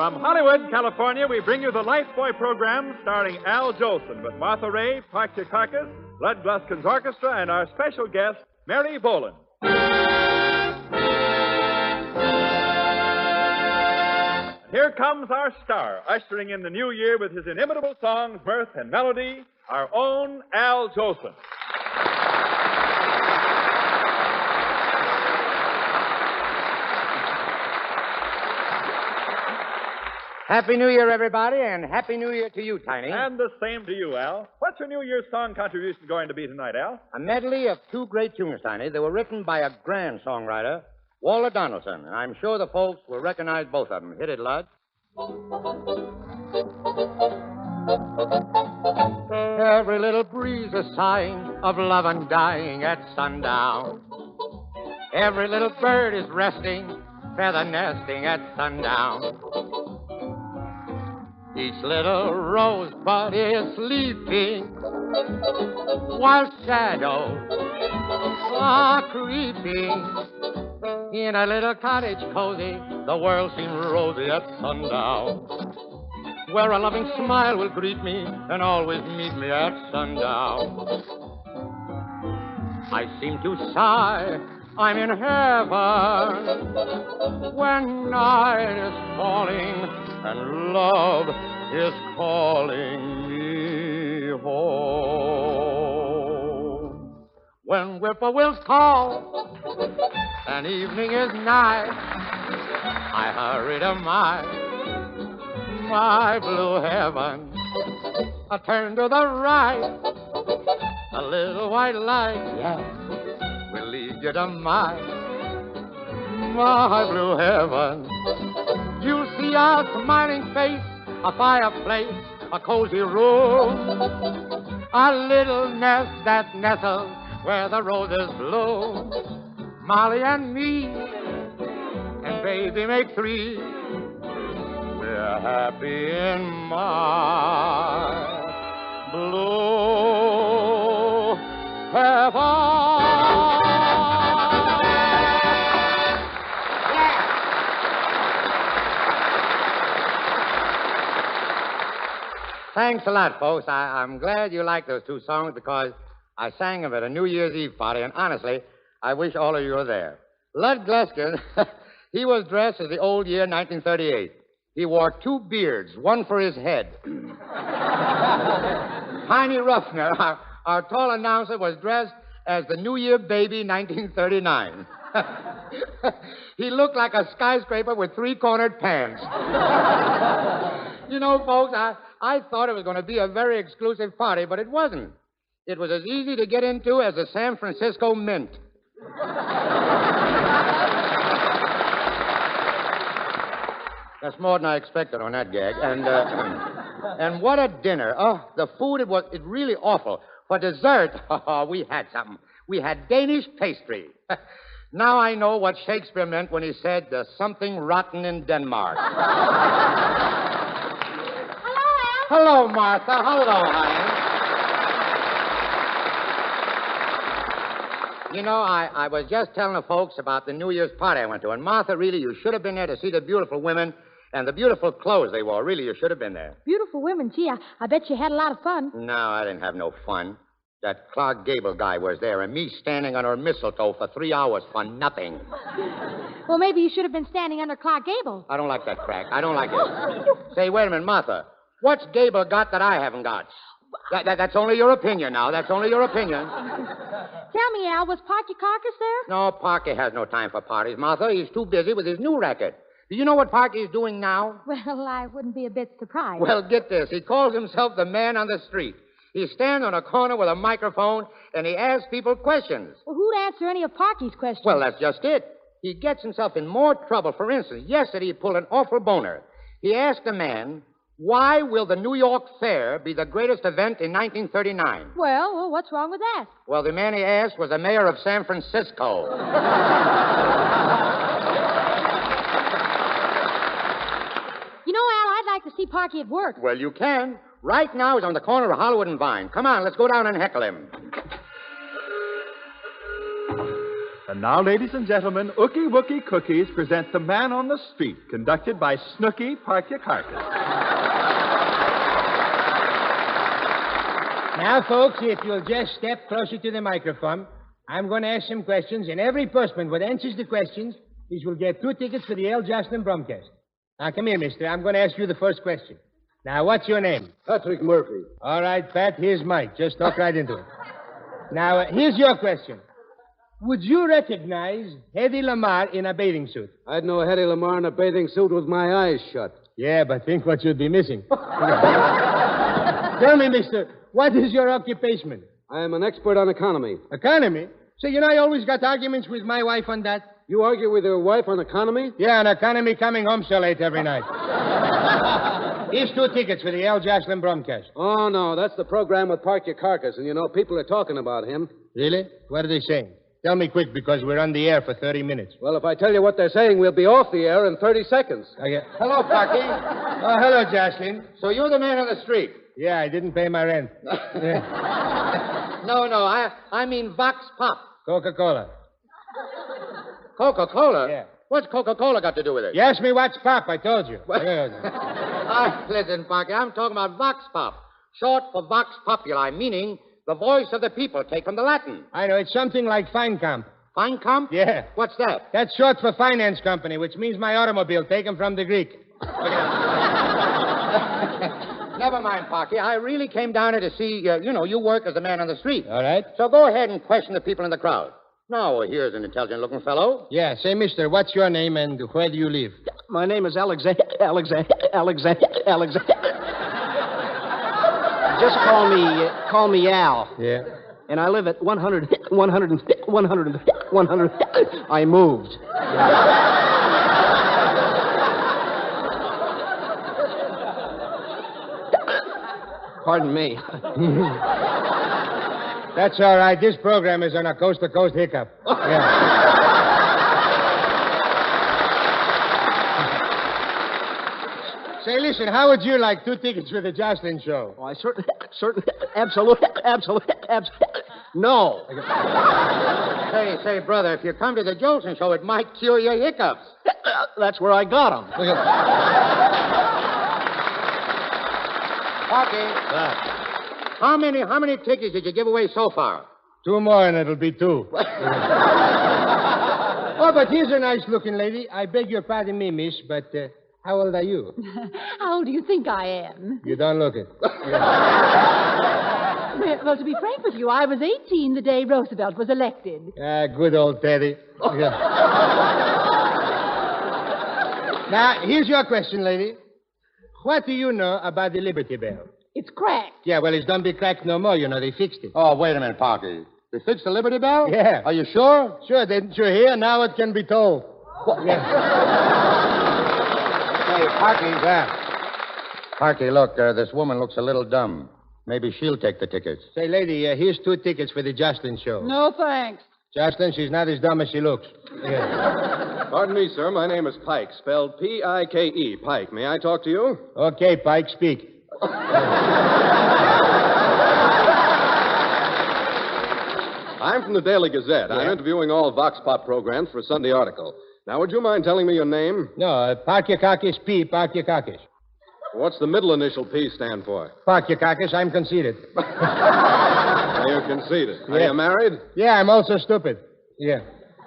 From Hollywood, California, we bring you the Lifebuoy program starring Al Jolson with Martha Raye, Parky Carcass, Lud Gluskin's Orchestra, and our special guest, Mary Boland. Here comes our star, ushering in the new year with his inimitable songs, mirth, and melody, our own Al Jolson. Happy New Year, everybody, and Happy New Year to you, Tiny. And the same to you, Al. What's your New Year's song contribution going to be tonight, Al? A medley of two great tunes, Tiny. They were written by a grand songwriter, Walter Donaldson, and I'm sure the folks will recognize both of them. Hit it, Lud. Every little breeze a sighing of love undying at sundown. Every little bird is resting, feather nesting at sundown. Each little rosebud is sleeping, while shadows are creeping. In a little cottage cozy, the world seems rosy at sundown, where a loving smile will greet me and always meet me at sundown. I seem to sigh, I'm in heaven, when night is falling and love is calling me home. When whippoorwills call and evening is nigh, I hurry to my blue heaven. I turn to the right, a little white light, yeah, will lead you to my blue heaven. You see our smiling face, a fireplace, a cozy room, a little nest that nestles where the roses bloom. Molly and me, and baby make three. We're happy in my blue heaven. Thanks a lot, folks. I'm glad you like those two songs because I sang them at a New Year's Eve party, and honestly, I wish all of you were there. Lud Gluskin, he was dressed as the old year 1938. He wore two beards, one for his head. Tiny Ruffner, our tall announcer, was dressed as the New Year baby 1939. He looked like a skyscraper with three-cornered pants. You know, folks, I thought it was going to be a very exclusive party, but it wasn't. It was as easy to get into as the San Francisco Mint. That's more than I expected on that gag. And what a dinner. Oh, the food, it really awful. For dessert, we had something. We had Danish pastry. Now I know what Shakespeare meant when he said, there's something rotten in Denmark. Hello, Martha. Hello, honey. You know, I was just telling the folks about the New Year's party I went to, and Martha, really, you should have been there to see the beautiful women and the beautiful clothes they wore. Really, you should have been there. Beautiful women. Gee, I bet you had a lot of fun. No, I didn't have no fun. That Clark Gable guy was there, and me standing under mistletoe for 3 hours for nothing. Well, maybe you should have been standing under Clark Gable. I don't like that crack. I don't like it. Say, wait a minute, Martha. What's Gable got that I haven't got? That's only your opinion now. That's only your opinion. Tell me, Al, was Parky Carcass there? No, Parky has no time for parties, Martha. He's too busy with his new racket. Do you know what Parky's doing now? Well, I wouldn't be a bit surprised. Well, get this. He calls himself the man on the street. He stands on a corner with a microphone, and he asks people questions. Well, who'd answer any of Parky's questions? Well, that's just it. He gets himself in more trouble. For instance, yesterday he pulled an awful boner. He asked a man, why will the New York Fair be the greatest event in 1939? Well, what's wrong with that? Well, the man he asked was the mayor of San Francisco. You know, Al, I'd like to see Parky at work. Well, you can. Right now he's on the corner of Hollywood and Vine. Come on, let's go down and heckle him. And now, ladies and gentlemen, Ookie Wookie Cookies present The Man on the Street, conducted by Snooky Park Your Carcass. Now, folks, if you'll just step closer to the microphone, I'm going to ask some questions, and every person who answers the questions will get 2 tickets for the L. Jocelyn Bromcast. Now, come here, mister. I'm going to ask you the first question. Now, what's your name? Patrick Murphy. All right, Pat, here's Mike. Just talk right into it. Now, here's your question. Would you recognize Hedy Lamarr in a bathing suit? I'd know Hedy Lamarr in a bathing suit with my eyes shut. Yeah, but think what you'd be missing. Tell me, mister, what is your occupation? I am an expert on economy. Economy? So, I always got arguments with my wife on that. You argue with your wife on economy? Yeah, on economy coming home so late every night. Here's 2 tickets for the L. Jocelyn Bromcast. Oh, no, that's the program with Park Your Carcass, and people are talking about him. Really? What are they saying? Tell me quick, because we're on the air for 30 minutes. Well, if I tell you what they're saying, we'll be off the air in 30 seconds. Hello, Parky. Oh, hello, Jocelyn. So you're the man on the street? Yeah, I didn't pay my rent. No, I mean Vox Pop. Coca-Cola. Coca-Cola? Yeah. What's Coca-Cola got to do with it? You asked me what's pop, I told you. Listen, Parky, I'm talking about Vox Pop. Short for Vox Populi, meaning the voice of the people, take from the Latin. I know, it's something like Fine Comp. Fine Comp? Yeah. What's that? That's short for finance company, which means my automobile, taken from the Greek. Never mind, Parky. I really came down here to see, you work as a man on the street. All right. So go ahead and question the people in the crowd. Now, here's an intelligent-looking fellow. Yeah, say, mister, what's your name and where do you live? My name is Alexander. Just call me Al. Yeah. And I live at 100. I moved. Pardon me. That's all right. This program is on a coast-to-coast hiccup. Yeah. Say, listen, how would you like 2 tickets for the Jocelyn Show? Oh, I certainly, absolutely. No. Say, brother, if you come to the Jolson Show, it might cure your hiccups. That's where I got them. Parky. How many tickets did you give away so far? 2 more and it'll be 2. Oh, but here's a nice-looking lady. I beg your pardon me, miss, but how old are you? How old do you think I am? You don't look it. Well, to be frank with you, I was 18 the day Roosevelt was elected. Good old Teddy. Yeah. Now, here's your question, lady. What do you know about the Liberty Bell? It's cracked. Yeah, well, it's don't be cracked no more, They fixed it. Oh, wait a minute, Parky. They fixed the Liberty Bell? Yeah. Are you sure? Sure, didn't you hear? Now it can be told. Yeah. Hey, Parky. Yeah. Parky, look, this woman looks a little dumb. Maybe she'll take the tickets. Say, lady, here's 2 tickets for the Jocelyn Show. No, thanks. Jocelyn, she's not as dumb as she looks. Yeah. Pardon me, sir. My name is Pike, spelled P-I-K-E. Pike. May I talk to you? Okay, Pike, speak. I'm from the Daily Gazette. I'm interviewing all Vox Pop programs for a Sunday article. Now, would you mind telling me your name? No, Parkyakakis P, Parkyakakis. What's the middle initial P stand for? Parkyakakis, I'm conceited. You're conceited. Are you married? Yeah, I'm also stupid. Yeah.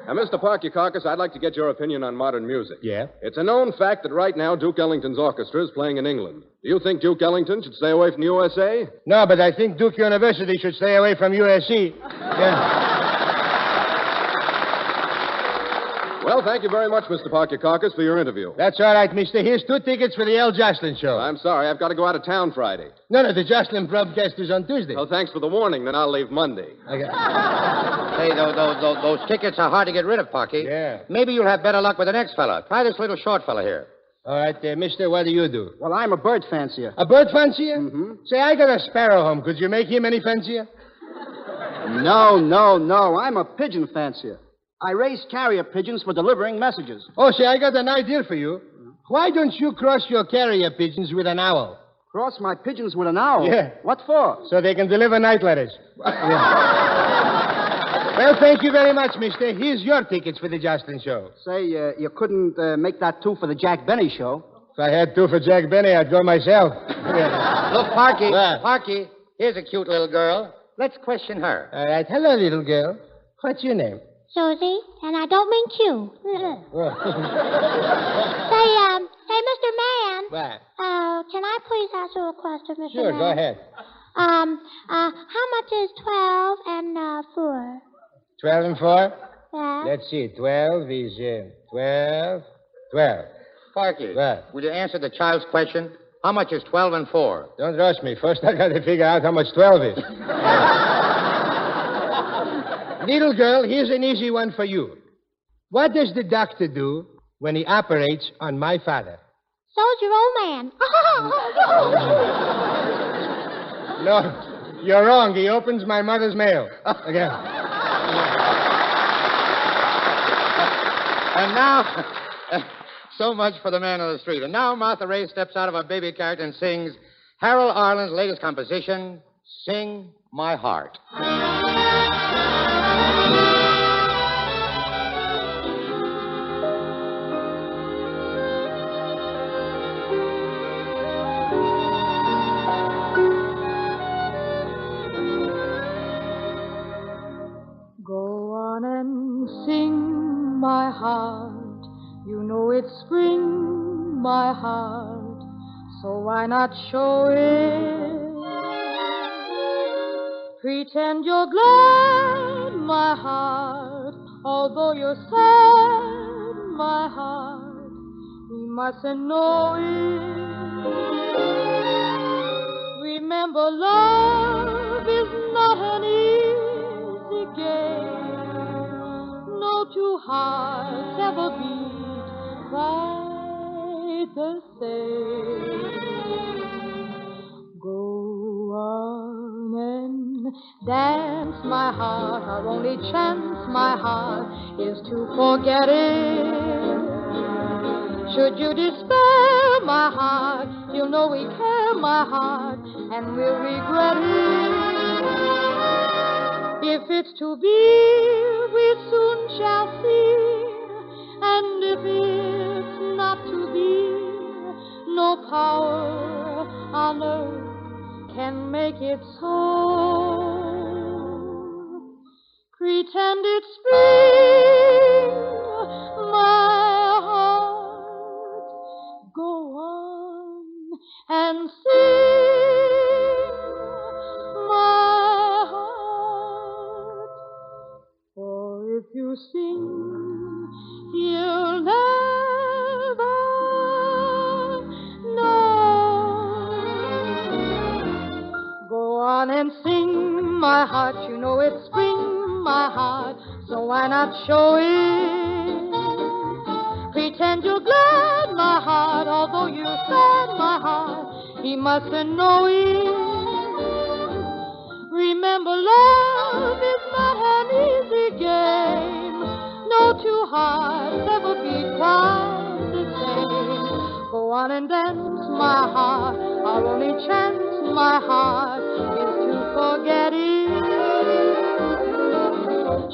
Now, Mr. Parkyakakis, I'd like to get your opinion on modern music. Yeah? It's a known fact that right now Duke Ellington's orchestra is playing in England. Do you think Duke Ellington should stay away from the USA? No, but I think Duke University should stay away from USC. Yeah. Well, thank you very much, Mr. Parkyakakis, for your interview. That's all right, mister. Here's 2 tickets for the L. Jocelyn Show. I'm sorry. I've got to go out of town Friday. No, the Jocelyn broadcast is on Tuesday. Oh, thanks for the warning. Then I'll leave Monday. Okay. Hey, those tickets are hard to get rid of, Parky. Yeah. Maybe you'll have better luck with the next fella. Try this little short fella here. All right, mister, what do you do? Well, I'm a bird fancier. A bird fancier? Mm-hmm. Say, I got a sparrow home. Could you make him any fancier? No. I'm a pigeon fancier. I raise carrier pigeons for delivering messages. Oh, say, I got an idea for you. Why don't you cross your carrier pigeons with an owl? Cross my pigeons with an owl? Yeah. What for? So they can deliver night letters. Yeah. Well, thank you very much, mister. Here's your tickets for the Jolson show. Say, you couldn't make that 2 for the Jack Benny show. If I had 2 for Jack Benny, I'd go myself. Look, Parky. Parky, here's a cute little girl. Let's question her. All right. Hello, little girl. What's your name? Susie, and I don't mean Q. Say, Mr. Man. What? Can I please ask you a question, Mr. Sure, Man? go ahead. How much is 12 and 4? 12 and 4? Yeah. Let's see. 12 is 12. Parky, What? will you answer the child's question? How much is 12 and 4? Don't rush me. First, I got to figure out how much 12 is. Little girl, here's an easy one for you. What does the doctor do when he operates on my father? So's your old man. No, you're wrong. He opens my mother's mail. Again. And now, so much for the man on the street. And now Martha Raye steps out of her baby carriage and sings Harold Arlen's latest composition, Sing My Heart. Go on and sing, my heart. You know it's spring, my heart. So why not show it? Pretend you're glad, my heart. Although you're sad, my heart. We mustn't know it. Remember, love is not an easy game. No two hearts ever beat quite the same. Go on and dance, my heart. Our only chance, my heart, is to forget it. Should you despair, my heart, you'll know we care, my heart, and we'll regret it. If it's to be, we soon shall see. And if it's not to be, no power on earth can make it so. Pretend it's spring, my heart. Go on and sing, my heart. For if you sing, you'll never know. Go on and sing, my heart. You know it's spring, my heart. So why not show it? Pretend you're glad, my heart. Although you're sad, my heart. He mustn't know it. Remember, love is not an easy game. No two hearts ever beat quite the same. Go on and dance, my heart. Our only chance, my heart, is to forget it.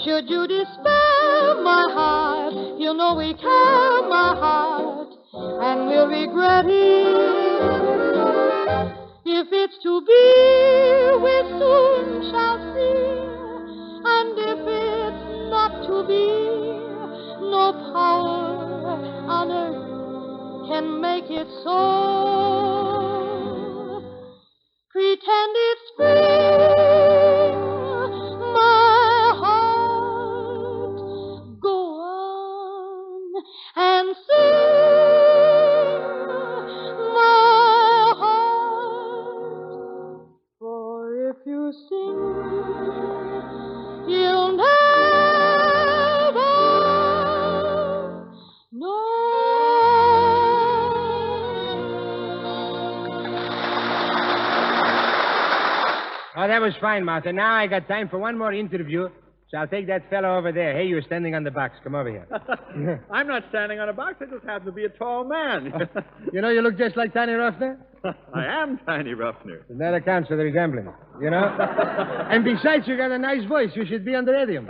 Should you despair, my heart, you'll know we care, my heart, and we'll regret it. If it's to be, we soon shall see. And if it's not to be, no power on earth can make it so. Pretend it's spring, my heart. Go on and sing, my heart. For if you sing, you'll never know. Oh, that was fine, Martha. Now I got time for one more interview, so I'll take that fellow over there. Hey, you're standing on the box. Come over here. I'm not standing on a box. I just happen to be a tall man. You know, you look just like Tiny Ruffner. I am Tiny Ruffner. That accounts for the resemblance, you know? And besides, you got a nice voice. You should be on the radio.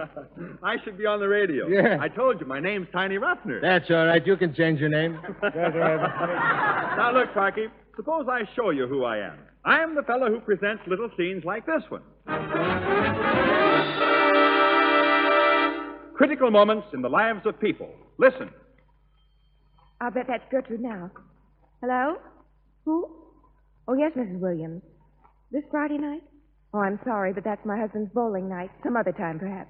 I should be on the radio. Yeah. I told you, my name's Tiny Ruffner. That's all right. You can change your name. Now, look, Parky, suppose I show you who I am. I am the fellow who presents little scenes like this one. Critical moments in the lives of people. Listen. I'll bet that's Gertrude now. Hello? Who? Oh, yes, Mrs. Williams. This Friday night? Oh, I'm sorry, but that's my husband's bowling night. Some other time, perhaps.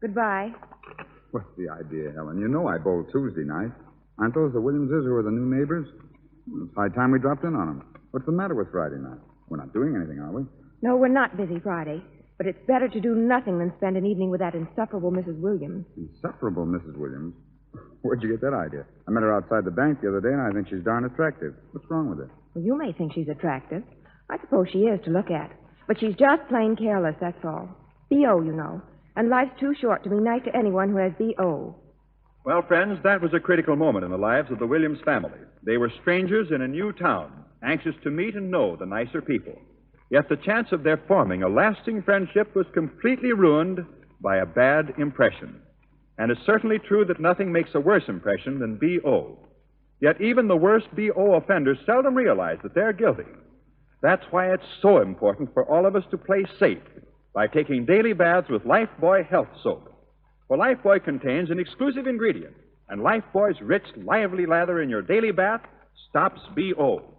Goodbye. What's the idea, Helen? You know I bowl Tuesday night. Aren't those the Williamses who are the new neighbors? It's high time we dropped in on them. What's the matter with Friday night? We're not doing anything, are we? No, we're not busy Friday. But it's better to do nothing than spend an evening with that insufferable Mrs. Williams. Insufferable Mrs. Williams? Where'd you get that idea? I met her outside the bank the other day, and I think she's darn attractive. What's wrong with her? Well, you may think she's attractive. I suppose she is to look at. But she's just plain careless, that's all. B.O., you know. And life's too short to be nice to anyone who has B.O. Well, friends, that was a critical moment in the lives of the Williams family. They were strangers in a new town, anxious to meet and know the nicer people. Yet the chance of their forming a lasting friendship was completely ruined by a bad impression. And it's certainly true that nothing makes a worse impression than B.O. Yet even the worst B.O. offenders seldom realize that they're guilty. That's why it's so important for all of us to play safe by taking daily baths with Lifebuoy Health Soap. For Lifebuoy contains an exclusive ingredient, and Lifebuoy's rich, lively lather in your daily bath stops B.O.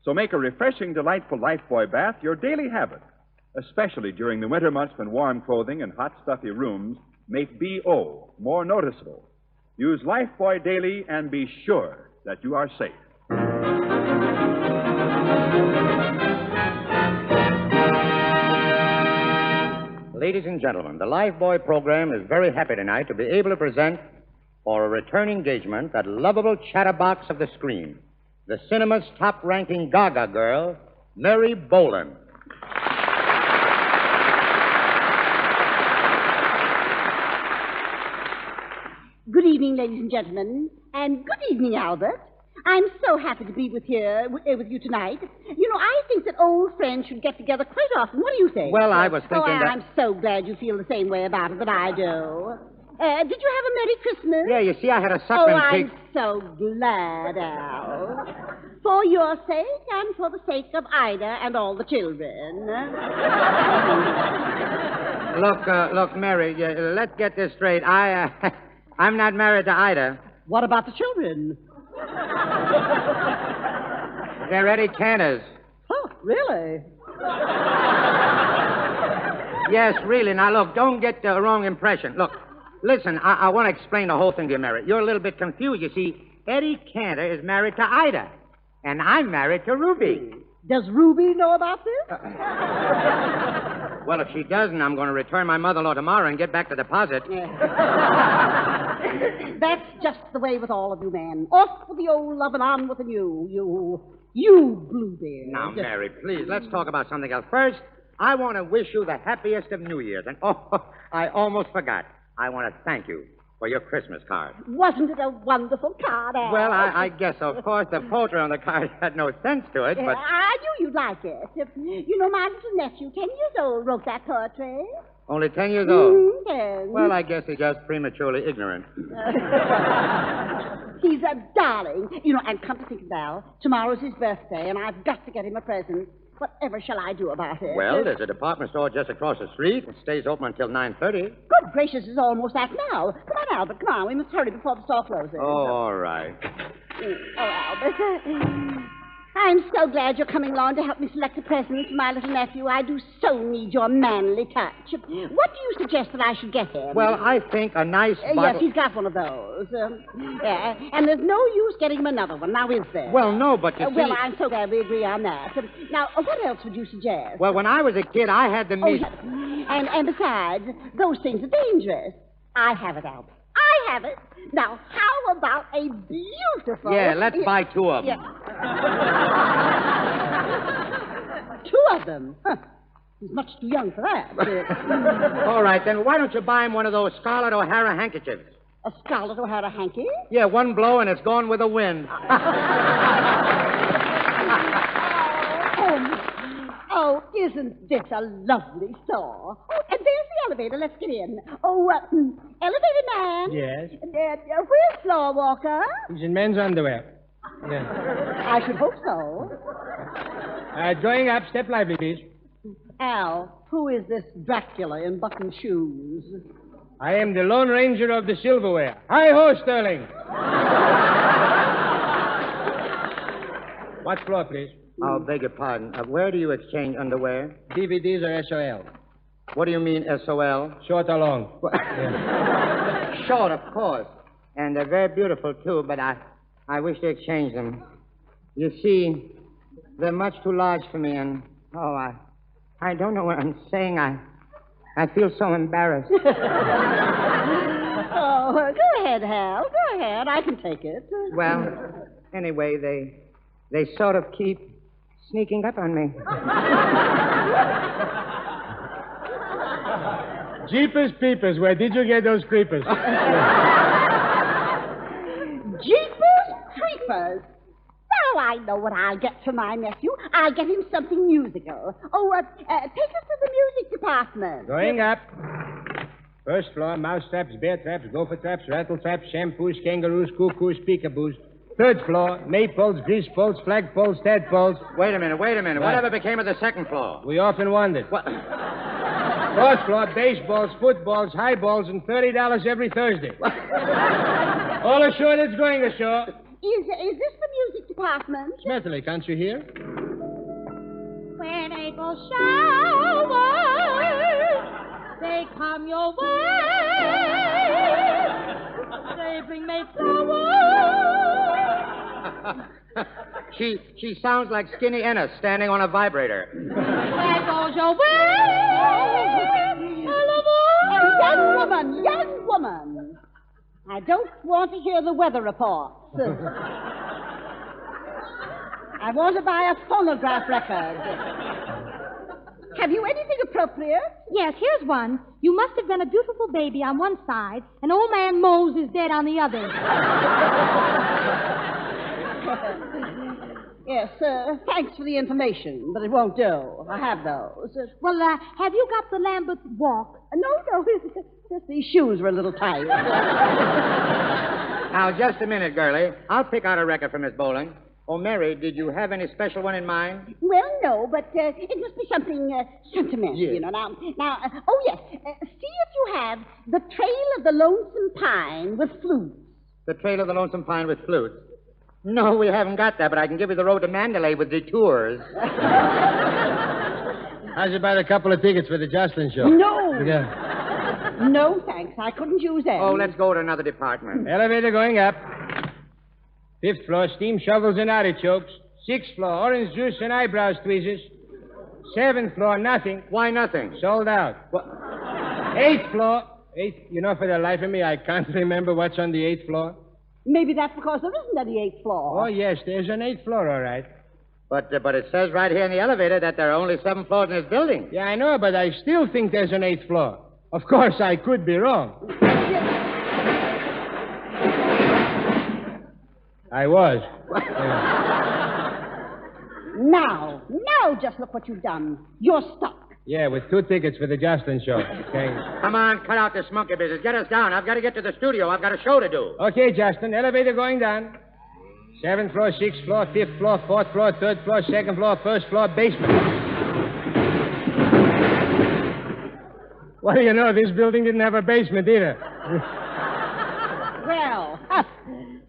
So make a refreshing, delightful Lifebuoy bath your daily habit, especially during the winter months when warm clothing and hot, stuffy rooms make B.O. more noticeable. Use Lifebuoy daily and be sure that you are safe. Ladies and gentlemen, the Lifebuoy program is very happy tonight to be able to present for a return engagement that lovable chatterbox of the screen, the cinema's top-ranking Gaga girl, Mary Boland. Good evening, ladies and gentlemen, and good evening, Albert. I'm so happy to be with you tonight. You know, I think that old friends should get together quite often. What do you think? Well, I was thinking that... I'm so glad you feel the same way about it that I do. Did you have a Merry Christmas? Yeah, you see, I had a suckling pig. I'm so glad, Al. For your sake and for the sake of Ida and all the children. Look, Mary, let's get this straight. I'm not married to Ida. What about the children? They're Eddie Tanner's. Oh, really? Yes, really. Now, look, don't get the wrong impression. Look, listen, I want to explain the whole thing to you, Mary. You're a little bit confused. You see, Eddie Cantor is married to Ida, and I'm married to Ruby. Does Ruby know about this? Well, if she doesn't, I'm going to return my mother-in-law tomorrow and get back the deposit. That's just the way with all of you men. Off with the old love and on with the new. You Bluebeard. Now, Mary, please, let's talk about something else. First, I want to wish you the happiest of New Year's. And, I almost forgot. I want to thank you for your Christmas card. Wasn't it a wonderful card, Al? Well, I guess so. Of course, the poetry on the card had no sense to it, but... I knew you'd like it. You know, my little nephew, 10 years old, wrote that poetry. Only 10 years old? Yes. Well, I guess he's just prematurely ignorant. He's a darling. You know, and come to think of it, Al, tomorrow's his birthday, and I've got to get him a present. Whatever shall I do about it? Well, there's a department store just across the street. It stays open until 9:30. Good gracious, it's almost that now. Come on, Albert, come on. We must hurry before the store closes. Oh, all right. Oh, Albert. I'm so glad you're coming along to help me select a present for my little nephew. I do so need your manly touch. What do you suggest that I should get him? Well, I think a nice bottle... Yes, he's got one of those. Yeah, and there's no use getting him another one, now is there? Well, no, but you see... Well, I'm so glad we agree on that. Now, what else would you suggest? Well, when I was a kid, I had the meat... And besides, those things are dangerous. I have it, Albert. I have it. Now, how about a beautiful... Yeah, let's buy 2 of them. Yeah. 2 of them? Huh. He's much too young for that. All right, then why don't you buy him one of those Scarlett O'Hara handkerchiefs? A Scarlett O'Hara hanky? Yeah, one blow and it's gone with the wind. isn't this a lovely store? Oh, and there's the elevator. Let's get in. Oh, elevator man. Yes? Where's Floor Walker? He's in men's underwear. Yeah. I should hope so. Going up. Step lively, please. Al, who is this Dracula in button shoes? I am the Lone Ranger of the Silverware. Hi-ho, Sterling. What floor, please? Oh, beg your pardon. Where do you exchange underwear? DVDs or SOL? What do you mean, SOL? Short or long? Yeah. Short, of course. And they're very beautiful, too, but I wish to exchange them. You see, they're much too large for me, and, I don't know what I'm saying. I feel so embarrassed. Oh, go ahead, Hal. Go ahead. I can take it. Well, anyway, they sort of keep sneaking up on me. Jeepers Peepers, where did you get those creepers? Jeepers Creepers. Now I know what I'll get for my nephew. I'll get him something musical. Oh, take us to the music department. Going up. First floor, mouse traps, bear traps, gopher traps, rattle traps, shampoos, kangaroos, cuckoos, peekaboos. Third floor, maypoles, grease poles, flagpoles, tadpoles. Wait a minute. Whatever became of the second floor? We often wondered. What? Fourth floor, baseballs, footballs, highballs, and $30 every Thursday. All ashore that's going ashore. Is this the music department? Smethely, can't you hear? When April showers, they come your way. They bring me flowers. She sounds like Skinny Ennis standing on a vibrator. There goes your way. Young woman. I don't want to hear the weather reports. I want to buy a phonograph record. Have you anything appropriate? Yes, here's one. You must have been a beautiful baby on one side, and old man Mose is dead on the other. Yes, thanks for the information, but it won't do. I have those. Well, have you got the Lambeth walk? No, just these shoes were a little tight. Now, just a minute, girlie. I'll pick out a record for Miss Boland. Oh, Mary, did you have any special one in mind? Well, no, but it must be something sentimental, yes. You know. Now, oh, yes. See if you have The Trail of the Lonesome Pine with flutes. The Trail of the Lonesome Pine with flutes? No, we haven't got that, but I can give you The Road to Mandalay with detours. How's about a couple of tickets for the Jolson show? No. Yeah. No, thanks. I couldn't use them. Oh, let's go to another department. Elevator going up. Fifth floor, steam shovels and artichokes. Sixth floor, orange juice and eyebrows tweezers. Seventh floor, nothing. Why nothing? Sold out. What? Eighth floor. You know, for the life of me, I can't remember what's on the eighth floor. Maybe that's because there isn't any eighth floor. Oh, yes, there's an eighth floor, all right. But it says right here in the elevator that there are only 7 floors in this building. Yeah, I know, but I still think there's an eighth floor. Of course, I could be wrong. I was. Now, just look what you've done. You're stuck. Yeah, with 2 tickets for the Jolson show. Okay. Come on, cut out this monkey business. Get us down. I've got to get to the studio. I've got a show to do. Okay, Justin. Elevator going down. 7th floor, 6th floor, 5th floor, 4th floor, 3rd floor, 2nd floor, 1st floor, basement. What do you know? This building didn't have a basement either. Well,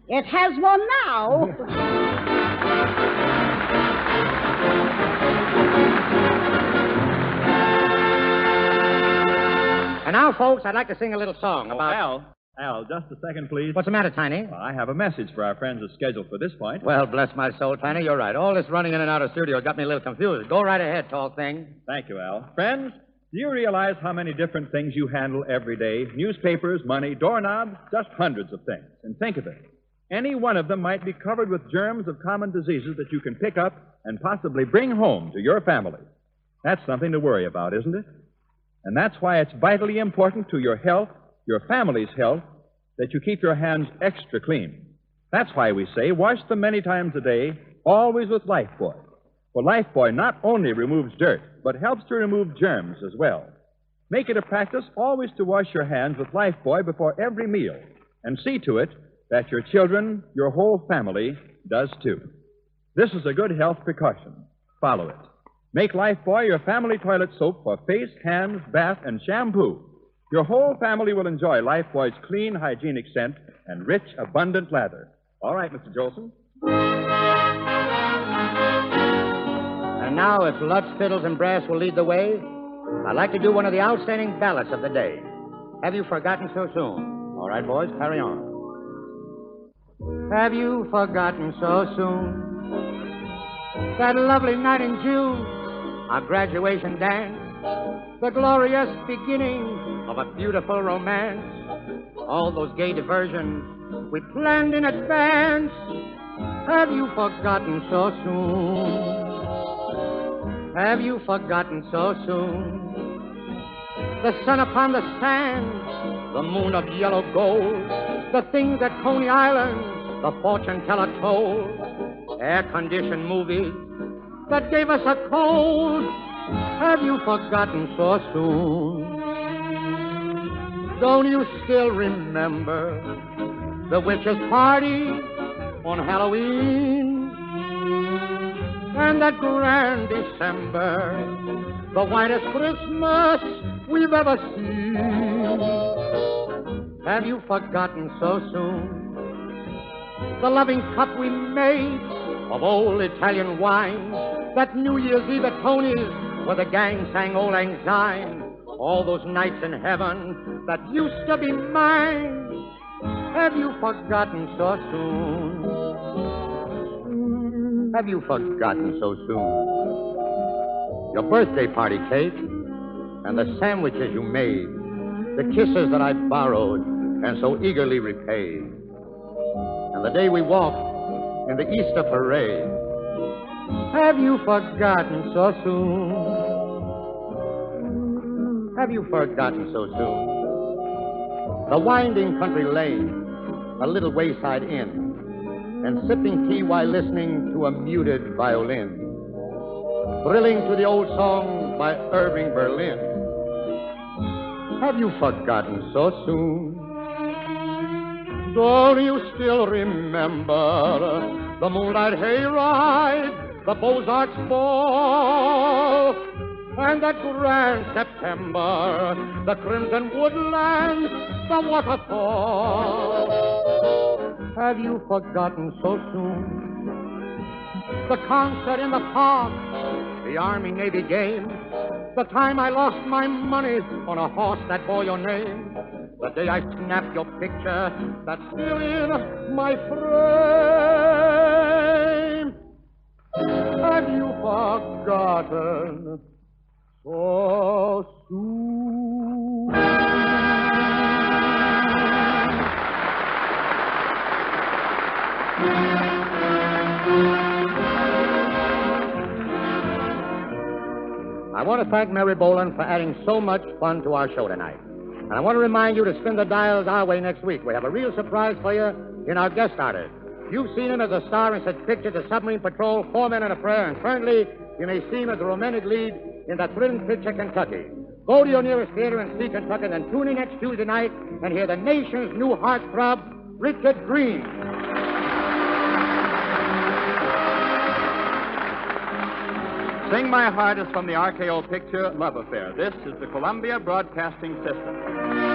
it has one now. And now, folks, I'd like to sing a little song about... Al, just a second, please. What's the matter, Tiny? I have a message for our friends as scheduled for this point. Well, bless my soul, Tiny, you're right. All this running in and out of studio got me a little confused. Go right ahead, tall thing. Thank you, Al. Friends, do you realize how many different things you handle every day? Newspapers, money, doorknobs, just hundreds of things. And think of it. Any one of them might be covered with germs of common diseases that you can pick up and possibly bring home to your family. That's something to worry about, isn't it? And that's why it's vitally important to your health, your family's health, that you keep your hands extra clean. That's why we say wash them many times a day, always with Lifebuoy. For Lifebuoy not only removes dirt, but helps to remove germs as well. Make it a practice always to wash your hands with Lifebuoy before every meal, and see to it that your children, your whole family, does too. This is a good health precaution. Follow it. Make Lifebuoy your family toilet soap for face, hands, bath, and shampoo. Your whole family will enjoy Lifebuoy's clean, hygienic scent and rich, abundant lather. All right, Mr. Jolson. And now, if Lutz, fiddles, and brass will lead the way, I'd like to do one of the outstanding ballads of the day. Have you forgotten so soon? All right, boys, carry on. Have you forgotten so soon that lovely night in June, our graduation dance, the glorious beginning of a beautiful romance, all those gay diversions we planned in advance? Have you forgotten so soon? Have you forgotten so soon? The sun upon the sand, the moon of yellow gold, the things at Coney Island, the fortune teller told, air-conditioned movies that gave us a cold. Have you forgotten so soon? Don't you still remember the witch's party on Halloween? And that grand December, the whitest Christmas we've ever seen. Have you forgotten so soon the loving cup we made of old Italian wine, that New Year's Eve at Tony's where the gang sang Old Lang Syne, all those nights in heaven that used to be mine? Have you forgotten so soon? Have you forgotten so soon your birthday party cake and the sandwiches you made, the kisses that I borrowed and so eagerly repaid, and the day we walked in the Easter parade? Have you forgotten so soon? Have you forgotten so soon the winding country lane, a little wayside inn, and sipping tea while listening to a muted violin, thrilling to the old song by Irving Berlin? Have you forgotten so soon? Don't you still remember the moonlight hayride, the Beaux-Arts ball, and that grand September, the crimson woodland, the waterfall? Have you forgotten so soon the concert in the park, the Army-Navy game, the time I lost my money on a horse that bore your name, the day I snapped your picture that's still in my frame? Have you forgotten so soon? I want to thank Mary Boland for adding so much fun to our show tonight. And I want to remind you to spin the dials our way next week. We have a real surprise for you in our guest artist. You've seen him as a star in such pictures as Submarine Patrol, 4 Men and a Prayer, and currently you may see him as a romantic lead in that thrilling picture, Kentucky. Go to your nearest theater and see Kentucky, and then tune in next Tuesday night and hear the nation's new heartthrob, Richard Green. Sing My Heart is from the RKO picture Love Affair. This is the Columbia Broadcasting System.